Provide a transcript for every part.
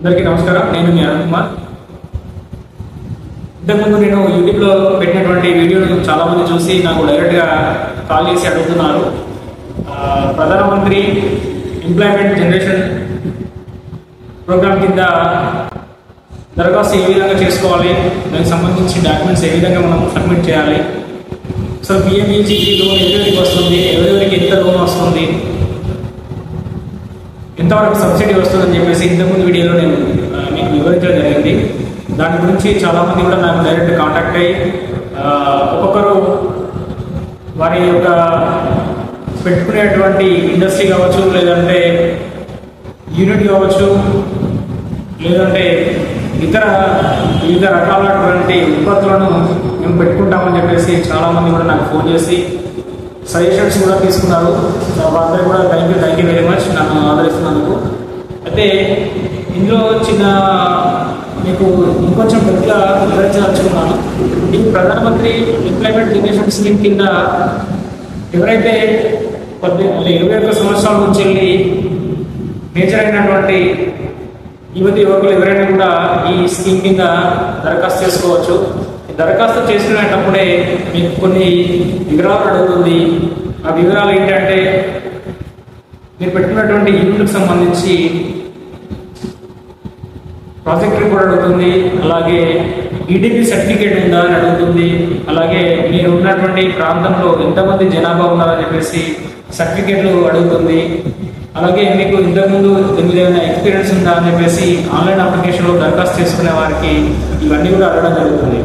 అందరికీ నమస్కారం. నేను మీ అరుణ్ కుమార్. ఇంతకుముందు నేను యూట్యూబ్లో పెట్టినటువంటి వీడియోను చాలామంది చూసి నాకు డైరెక్ట్గా కాల్ చేసి అడుగుతున్నారు. ప్రధానమంత్రి ఎంప్లాయ్మెంట్ జనరేషన్ ప్రోగ్రామ్ కింద దరఖాస్తు ఏ విధంగా చేసుకోవాలి, దానికి సంబంధించిన డాక్యుమెంట్స్ ఏ విధంగా మనం సబ్మిట్ చేయాలి, సో పిఎంఈజీపీ లోన్ ఎవరెవరికి వస్తుంది, ఎవరెవరికి ఎంత లోన్ వస్తుంది, ఎంతవరకు సబ్సిడీ వస్తుందని చెప్పేసి ఇంతకుముందు వీడియోలో నేను మీకు వివరించడం జరిగింది. దాని గురించి చాలామంది కూడా నాకు డైరెక్ట్ కాంటాక్ట్ అయ్యి ఒక్కొక్కరు వారి యొక్క పెట్టుకునేటువంటి ఇండస్ట్రీ కావచ్చు, లేదంటే యూనిట్ కావచ్చు, లేదంటే ఇతర వివిధ రకాలైనటువంటి ఉత్పత్తులను మేము పెట్టుకుంటామని చెప్పేసి చాలామంది కూడా నాకు ఫోన్ చేసి సజెషన్స్ కూడా తీసుకున్నారు. వాళ్ళందరూ కూడా థ్యాంక్ యూ వెరీ మచ్ నన్ను ఆదరిస్తున్నందుకు. అయితే ఇందులో చిన్న మీకు ఇంకొంచెం పెద్దగా వివరించదలుచుకున్నాను. ఈ ప్రధానమంత్రి ఎంప్లాయ్మెంట్ జనరేషన్ స్కీమ్ కింద ఎవరైతే 21 సంవత్సరాల నుంచి వెళ్ళి మేజర్ అయినటువంటి యువకులు ఎవరైనా కూడా ఈ స్కీమ్ కింద దరఖాస్తు చేసుకోవచ్చు. దరఖాస్తు చేసుకునేటప్పుడే మీకు కొన్ని వివరాలు అడుగుతుంది. ఆ వివరాలు ఏంటంటే మీరు పెట్టుకున్నటువంటి యూనిట్కి సంబంధించి ప్రాజెక్ట్ రిపోర్ట్ అడుగుతుంది, అలాగే ఈడీపీ సర్టిఫికేట్ ఉందా అని అడుగుతుంది, అలాగే మీరు ఉన్నటువంటి ప్రాంతంలో ఎంతమంది జనాభా ఉన్నారని చెప్పేసి సర్టిఫికేట్లు అడుగుతుంది, అలాగే మీకు ఇంతకుముందు ఏదైనా ఎక్స్పీరియన్స్ ఉందా అని చెప్పేసి ఆన్లైన్ అప్లికేషన్లో దరఖాస్తు చేసుకునే వారికి ఇవన్నీ కూడా అడగడం జరుగుతుంది.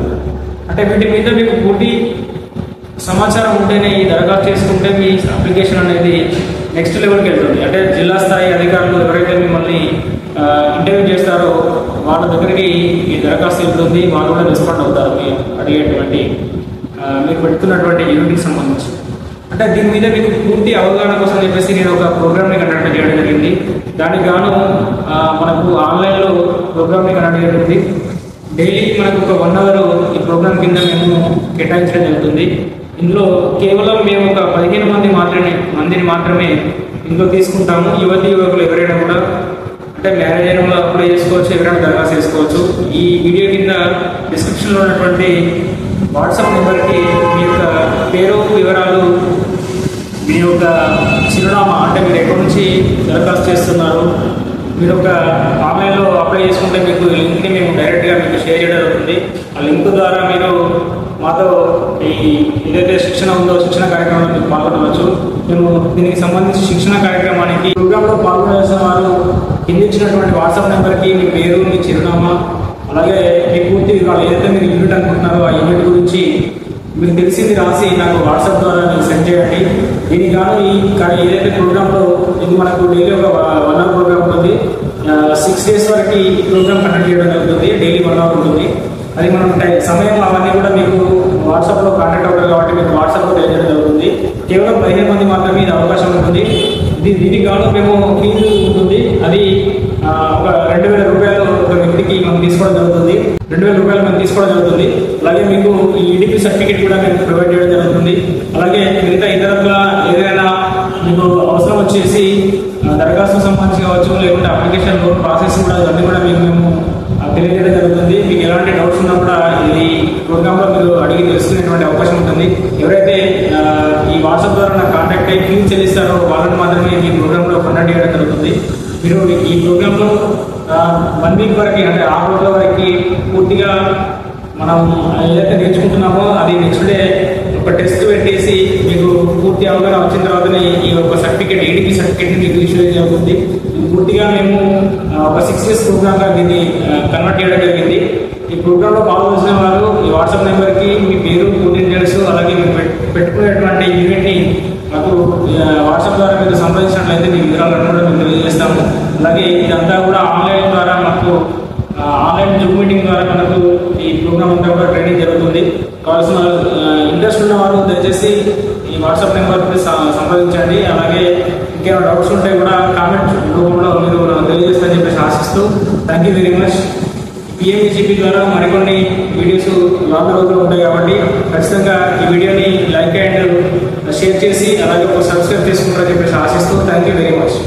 అంటే వీటి మీద మీకు పూర్తి సమాచారం ఉంటేనే ఈ దరఖాస్తు చేసుకుంటే మీ అప్లికేషన్ అనేది నెక్స్ట్ లెవెల్కి వెళ్తుంది. అంటే జిల్లా స్థాయి అధికారులు ఎవరైతే మిమ్మల్ని ఇంటర్వ్యూ చేస్తారో వాళ్ళ దగ్గరికి ఈ దరఖాస్తు వెళ్తుంది. వాళ్ళు కూడా రెస్పాండ్ అవుతారు మీరు అడిగేటువంటి మీరు పెడుతున్నటువంటి యూనిట్కి సంబంధించి. అంటే దీని మీద మీకు పూర్తి అవగాహన కోసం చెప్పేసి నేను ఒక ప్రోగ్రామ్ని కండక్ట్ చేయడం జరిగింది. దానికి గాను మనకు ఆన్లైన్లో ప్రోగ్రామ్ని కండక్ట్ జరిగింది. డైలీ మనకు ఒక 1 అవర్ ఈ ప్రోగ్రామ్ కింద మేము కేటాయించడం జరుగుతుంది. ఇందులో కేవలం మేము ఒక 15 మందిని మాత్రమే ఇందులో తీసుకుంటాము. యువకులు ఎవరైనా కూడా అంటే మ్యారేజ్ అయిన వాళ్ళు అప్లై చేసుకోవచ్చు, ఎవరైనా దరఖాస్తు చేసుకోవచ్చు. ఈ వీడియో కింద డిస్క్రిప్షన్లో ఉన్నటువంటి వాట్సాప్ నెంబర్కి మీ యొక్క పేరు వివరాలు, మీ యొక్క చిరునామా, అంటే మీరు ఎక్కడి నుంచి దరఖాస్తు చేస్తున్నారు, మీరు ఒక ఆన్లైన్లో అప్లై చేసుకుంటే మీకు లింక్ని మేము డైరెక్ట్గా మీకు షేర్ చేయడం జరుగుతుంది. ఆ లింక్ ద్వారా మీరు మాతో ఈ ఏదైతే శిక్షణ ఉందో శిక్షణ కార్యక్రమంలో మీకు పాల్గొనవచ్చు. మేము దీనికి సంబంధించి శిక్షణ కార్యక్రమానికి ప్రోగ్రాంలో పాల్గొనాల్సిన వారు కింద ఇచ్చినటువంటి వాట్సాప్ నెంబర్కి మీ పేరు, మీ చిరునామా, అలాగే మీ పూర్తి వాళ్ళు ఏదైతే మీరు యూనిట్ అనుకుంటున్నారో ఆ యూనిట్ గురించి మీకు తెలిసింది రాసి నాకు వాట్సాప్ ద్వారా మీరు సెండ్ చేయండి. దీనికి గాను ఈ ఏదైతే ప్రోగ్రాంలో ఇది మనకు డైలీ ఒక 1 అవర్ ప్రోగ్రామ్ ఉంటుంది. 6 days వరకు ఈ ప్రోగ్రామ్ కండక్ట్ చేయడం జరుగుతుంది. డైలీ 1 అవర్ ఉంటుంది. అది మనం సమయం అవన్నీ కూడా మీకు వాట్సాప్లో కాంటాక్ట్ అవుతారు కాబట్టి మీకు వాట్సాప్లో తెలియజేయడం జరుగుతుంది. కేవలం 15 మంది మాత్రమే ఇది అవకాశం ఉంటుంది. దీనికి గాను మేము ఫీజు ఉంటుంది. అది ఒక 2000 రూపాయలు ఒక వ్యక్తికి మనం తీసుకోవడం జరుగుతుంది. 2000 రూపాయలు మనం తీసుకోవడం జరుగుతుంది. అలాగే మీకు ఈ ఈడీపీ సర్టిఫికేట్ కూడా మేము ప్రొవైడ్ చేయడం జరుగుతుంది. అలాగే మిగతా ఇతరులుగా ఏదైనా మీకు అవసరం వచ్చేసి దరఖాస్తు సంబంధించి కావచ్చు, లేకుంటే అప్లికేషన్ లోన్ ప్రాసెస్ కూడా ఇవన్నీ కూడా మేము తెలియజేయడం జరుగుతుంది. మీకు ఎలాంటి డౌట్స్ ఉన్నా కూడా ఈ ప్రోగ్రాంలో మీరు అడిగి తెలుసుకునేటువంటి అవకాశం ఉంటుంది. ఎవరైతే ఈ వాట్సాప్ ద్వారా నాకు కాంటాక్ట్ అయ్యి ఫీజు చెల్లిస్తారో వాళ్ళని మాత్రమే ఈ ప్రోగ్రాంలో కండక్ట్ చేయడం జరుగుతుంది. మీరు ఈ ప్రోగ్రాంలో 1 వీక్ వరకు, అంటే 6 రోజుల వరకు పూర్తిగా మనం ఏదైతే నేర్చుకుంటున్నామో అది నెక్స్ట్ డే ఒక టెస్ట్ పెట్టేసి మీకు పూర్తి అవగాహన వచ్చిన తర్వాతనే ఈ ఒక సర్టిఫికేట్, ఈడీపీ సర్టిఫికేట్ని మీకు ఇష్యూ జరుగుతుంది. పూర్తిగా మేము ఒక 6 days ప్రోగ్రామ్గా దీన్ని కన్వర్ట్ చేయడం జరిగింది. ఈ ప్రోగ్రాంలో పాల్గొన్న వారు ఈ వాట్సాప్ నెంబర్కి మీ పేరు, పూర్తి డీటెయిల్స్, అలాగే మీరు పెట్టుకునేటువంటి యూనిట్ని మాకు వాట్సాప్ ద్వారా మీరు సంప్రదించినట్లయితే మీ వివరాలను కూడా మేము తెలియజేస్తాము. అలాగే ఇదంతా కూడా ఆన్లైన్ ద్వారా మాకు ఆన్లైన్ జూమ్ మీటింగ్ ద్వారా మనకు ఈ ప్రోగ్రామ్ అంతా కూడా ట్రైనింగ్ జరుగుతుంది. కావాల్సిన ఇంట్రెస్ట్ ఉన్న వారు దయచేసి ఈ వాట్సాప్ నెంబర్కి సంప్రదించండి. అలాగే ఇంకేమైనా డౌట్స్ ఉంటే కూడా కామెంట్ రూపంలో మీరు తెలియజేస్తారని చెప్పేసి ఆశిస్తూ thank you very much. PMEGP ద్వారా మరికొన్ని వీడియోస్ రాబోయే రోజులు ఉంటాయి కాబట్టి ఖచ్చితంగా ఈ వీడియోని లైక్ అండ్ షేర్ చేసి అలాగే సబ్స్క్రైబ్ చేసుకుంటారని చెప్పేసి ఆశిస్తూ థ్యాంక్ యూ వెరీ మచ్.